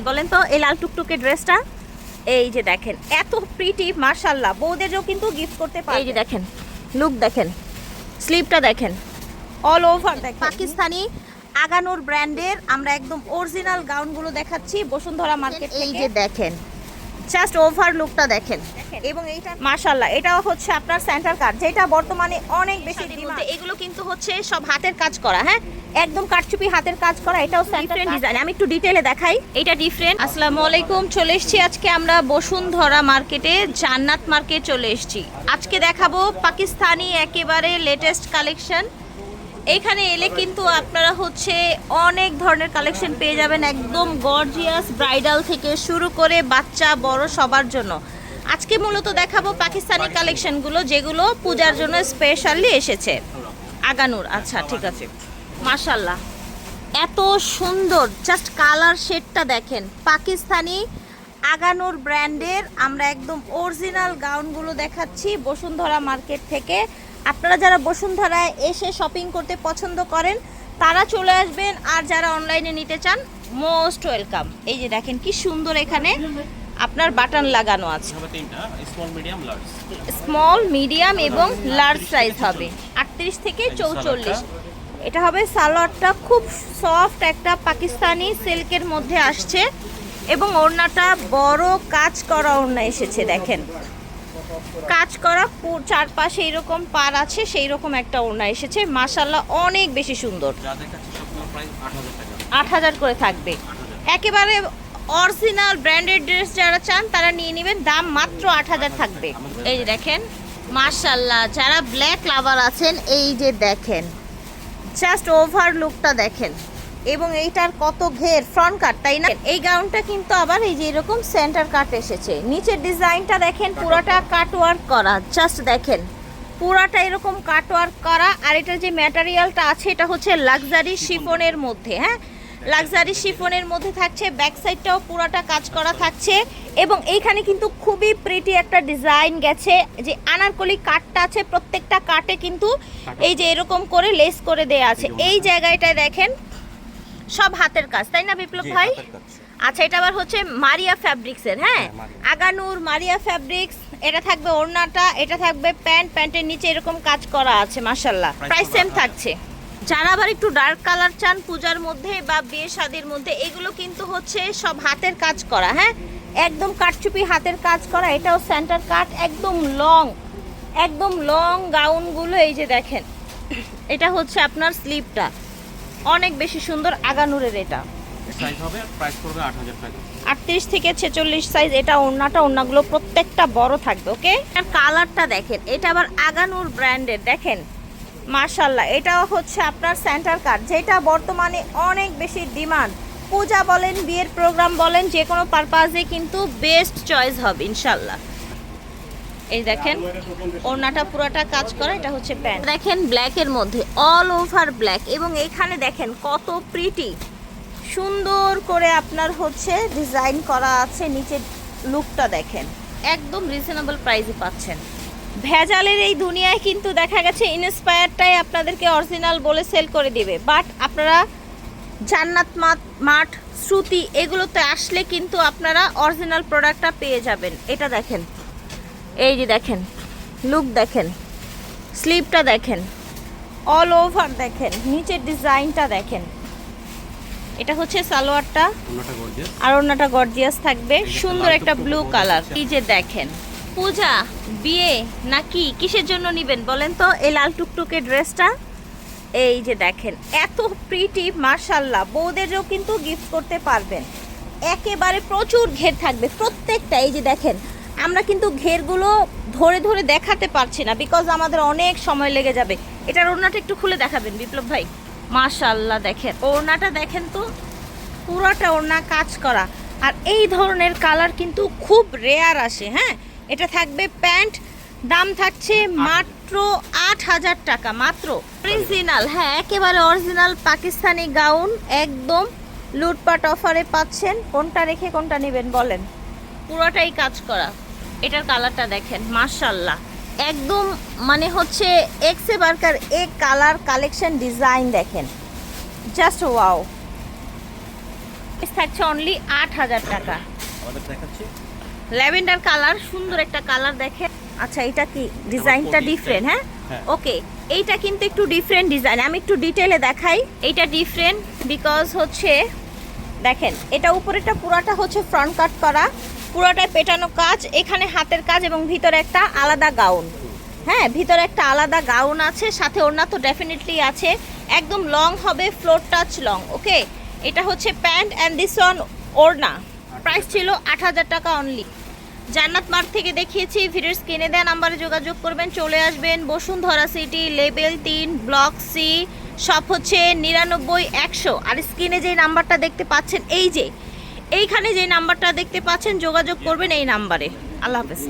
বলেন তো এই লাল টুকটুকে ড্রেসটা? এই যে দেখেন এত প্রিটি মাশাআল্লাহ, বউদেরও কিন্তু গিফট করতে পারে। এই যে দেখেন লুক দেখেন, স্লিভটা দেখেন, অল ওভার দেখেন পাকিস্তানি আগানুর ব্র্যান্ডের আমরা একদম অরিজিনাল গাউনগুলো দেখাচ্ছি বসুন্ধরা মার্কেট। এই যে দেখেন জাস্ট ওভার লুকটা দেখেন, এবং এইটা মাশাআল্লাহ এটাও হচ্ছে আপনার সেন্টার কাট, যেটা বর্তমানে অনেক বেশি ডিমান্ড। এগুলো কিন্তু হচ্ছে সব হাতের কাজ করা, হ্যাঁ একদম কাটচুপি হাতের কাজ করা। এটাও সেন্টার ডিজাইন, আমি একটু ডিটেইলে দেখাই। এটা ডিফারেন্ট। আসসালামু আলাইকুম, চলে এসেছি আজকে আমরা বসুন্ধরা মার্কেটে, জান্নাত মার্কেট চলে এসেছি। আজকে দেখাবো পাকিস্তানি একেবারে লেটেস্ট কালেকশন। এখানে এলে কিন্তু আপনারা হচ্ছে অনেক ধরনের কালেকশন পেয়ে যাবেন, একদম গর্জিয়াস ব্রাইডাল থেকে শুরু করে বাচ্চা বড় সবার জন্য। আজকে মূলত দেখাবো পাকিস্তানি কালেকশনগুলো যেগুলো পূজার জন্য স্পেশালি এসেছে। আগানুর, আচ্ছা ঠিক আছে। মাশাআল্লাহ এত সুন্দর, জাস্ট কালার শেডটা দেখেন। পাকিস্তানি আগানুর ব্র্যান্ডের আমরা একদম অরিজিনাল গাউনগুলো দেখাচ্ছি বসুন্ধরা মার্কেট থেকে। আপনারা যারা বসুন্ধরায় এসে শপিং করতে পছন্দ করেন তারা চলে আসবেন, আর যারা অনলাইনে নিতে চান মোস্ট ওয়েলকাম। এই যে দেখেন কি সুন্দর, এখানে আপনার বাটন লাগানো আছে। স্মল, মিডিয়াম এবং লার্জ সাইজ হবে 38 থেকে 44। এটা হবে সালোয়ারটা, খুব সফট একটা পাকিস্তানি সিল্কের মধ্যে আসছে, এবং ওড়নাটা বড় কাজ করা ওড়না এসেছে। দেখেন কাজ করা চারপাশে এরকম পার আছে, সেই রকম একটা ওড়না এসেছে। মাশাআল্লাহ অনেক বেশি সুন্দর। 8,000 করে থাকবে। একেবারে অরিজিনাল ব্র্যান্ডেড ড্রেস যারা চান তারা নিয়ে নেবেন, দাম মাত্র 8,000 থাকবে। এই যে দেখেন মাশাআল্লাহ, যারা ব্ল্যাক লাভার আছেন এই যে দেখেন জাস্ট ওভার লুকটা দেখেন, এবং এইটার কত ঘের, ফ্রন্ট কাট তাই না? এই গাউনটা কিন্তু আবার এই যে এরকম সেন্টার কাট এসেছে। নিচের ডিজাইনটা দেখেন পুরাটা কাট ওয়ার্ক করা, জাস্ট দেখেন পুরাটা এরকম কাট ওয়ার্ক করা। আর এটা যে ম্যাটেরিয়ালটা আছে এটা হচ্ছে লাক্সারি শিফনের মধ্যে, হ্যাঁ লাক্সারি শিফনের মধ্যে থাকছে। ব্যাক সাইডটাও পুরাটা কাজ করা থাকছে, এবং এইখানে কিন্তু খুবই প্রিটি একটা ডিজাইন গেছে। যে আনারকলি কাটটা আছে, প্রত্যেকটা কাটে কিন্তু এই যে এরকম করে লেস করে দেয়া আছে। এই জায়গাটায় দেখেন সব হাতের কাজ, তাই না বিপ্লব ভাই? আচ্ছা এটা আবার হচ্ছে মারিয়া ফ্যাব্রিক্সের, হ্যাঁ আগানুর মারিয়া ফ্যাব্রিক্স। এটা থাকবে ওড়নাটা, এটা থাকবে প্যান্ট, প্যান্টের নিচে এরকম কাজ করা আছে। মাশাআল্লাহ প্রাইস সেম থাকছে। যারা আবার একটু ডার্ক কালার চান পূজার মধ্যে বা বিয়ে শাদির মধ্যে, এগুলো কিন্তু হচ্ছে সব হাতের কাজ করা, হ্যাঁ একদম কাটচুপি হাতের কাজ করা। এটাও সেন্টার কাট, একদম লং গাউনগুলো। এই যে দেখেন এটা হচ্ছে আপনার স্লিভটা অনেক বেশি সুন্দর আগানুরের। এটা সাইজ হবে, প্রাইস পড়বে 8,000 টাকা। 38 থেকে 46 সাইজ। এটা ওড়নাগুলো প্রত্যেকটা বড় থাকবে। ওকে, আর কালারটা দেখেন, এটা আবার আগানুর ব্র্যান্ডের। দেখেন মাশাআল্লাহ এটাও হচ্ছে আপনার সেন্টার কাট, যেটা বর্তমানে অনেক বেশি ডিমান্ড। পূজা বলেন, বিয়ের প্রোগ্রাম বলেন, যে কোনো পারপাজে কিন্তু বেস্ট চয়েস হবে ইনশাআল্লাহ। এই দেখেন ওড়নাটা পুরোটা কাজ করা, এটা হচ্ছে প্যান্ট। দেখেন ব্ল্যাকের মধ্যে অল ওভার ব্ল্যাক, এবং এইখানে দেখেন কত প্রিটি সুন্দর করে আপনার হচ্ছে ডিজাইন করা আছে। নিচের লুকটা দেখেন, একদম রিজনেবল প্রাইসে পাচ্ছেন। ভেজালের এই দুনিয়ায় কিন্তু দেখা গেছে ইন্সপায়ারটাই আপনাদেরকে অরিজিনাল বলে সেল করে দিবে, বাট আপনারা জান্নাত মার্ট, শ্রুতি এগুলোতে আসলে কিন্তু আপনারা অরিজিনাল প্রোডাক্টটা পেয়ে যাবেন। এটা দেখেন, এই যে দেখেন লুক দেখেন, স্লিভটা দেখেন, অল ওভার দেখেন, নিচের ডিজাইনটা দেখেন। এটা হচ্ছে সালোয়ারটা, আর ওড়নাটা গর্জিয়াস থাকবে, সুন্দর একটা ব্লু কালার। এই যে দেখেন পূজা, বিয়ে নাকি কিসের জন্য নেবেন বলেন তো এই লাল টুকটুকে ড্রেসটা? এই যে দেখেন এত প্রিটি মাশাআল্লাহ, বউদেরও কিন্তু গিফট করতে পারবেন। একেবারে প্রচুর ঘের থাকবে প্রত্যেকটা। এই যে দেখেন আমরা কিন্তু ঘেরগুলো ধরে ধরে দেখাতে পারছি না, বিকজ আমাদের অনেক সময় লেগে যাবে। এটার ওড়নাটা একটু খুলে দেখাবেন বিপ্লব ভাই? মাশাআল্লাহ দেখেন ওড়নাটা দেখেন তো, পুরোটা ওড়না কাজ করা। আর এই ধরনের কালার কিন্তু খুব রেয়ার আসে, হ্যাঁ এটা থাকবে প্যান্ট, দাম থাকছে মাত্র 8,000 টাকা মাত্র। অরিজিনাল, হ্যাঁ একেবারে অরিজিনাল পাকিস্তানি গাউন, একদম লুটপাট অফারে পাচ্ছেন। কোনটা রেখে কোনটা নেবেন বলেন? পুরোটাই কাজ করা। এটার কালারটা দেখেন মাশাআল্লাহ, একদম মানে হচ্ছে এক্সে বার্কার এক কালার কালেকশন ডিজাইন দেখেন, জাস্ট ওয়াও। থাকছে অনলি 8,000 টাকা। আমাদের দেখাচ্ছি ল্যাভেন্ডার কালার, সুন্দর একটা কালার দেখেন। আচ্ছা এটা কি ডিজাইনটা ডিফারেন্ট? হ্যাঁ হ্যাঁ। ওকে, এইটা কিন্তু একটু ডিফারেন্ট ডিজাইন, আমি একটু ডিটেলে দেখাই। এইটা ডিফারেন্ট বিকজ হচ্ছে দেখেন এটা উপরেটা পুরাটা হচ্ছে ফ্রন্ট কাট করা, পুরোটায় পেটানো কাজ, এখানে হাতের কাজ এবং ভিতরে একটা আলাদা গাউন। হ্যাঁ ভিতরে একটা আলাদা গাউন আছে, সাথে ওড়না তো ডেফিনেটলি আছে, একদম লং হবে, ফ্লোর টাচ লং। ওকে, এটা হচ্ছে প্যান্ট অ্যান্ড দিস ওয়ান ওড়না। প্রাইস ছিল 8,000 টাকা অনলি। জান্নাত মার্ট থেকে দেখিয়েছি, ভিডিওর স্ক্রিনে দেওয়া নাম্বারে যোগাযোগ করবেন, চলে আসবেন Bashundhara city, level 3, block C, সব হচ্ছে 99-100। আর স্ক্রিনে যে নাম্বারটা দেখতে পাচ্ছেন, এই যে এইখানে যে নাম্বারটা দেখতে পাচ্ছেন, যোগাযোগ করবেন এই নাম্বারে। আল্লাহ হাফেজ।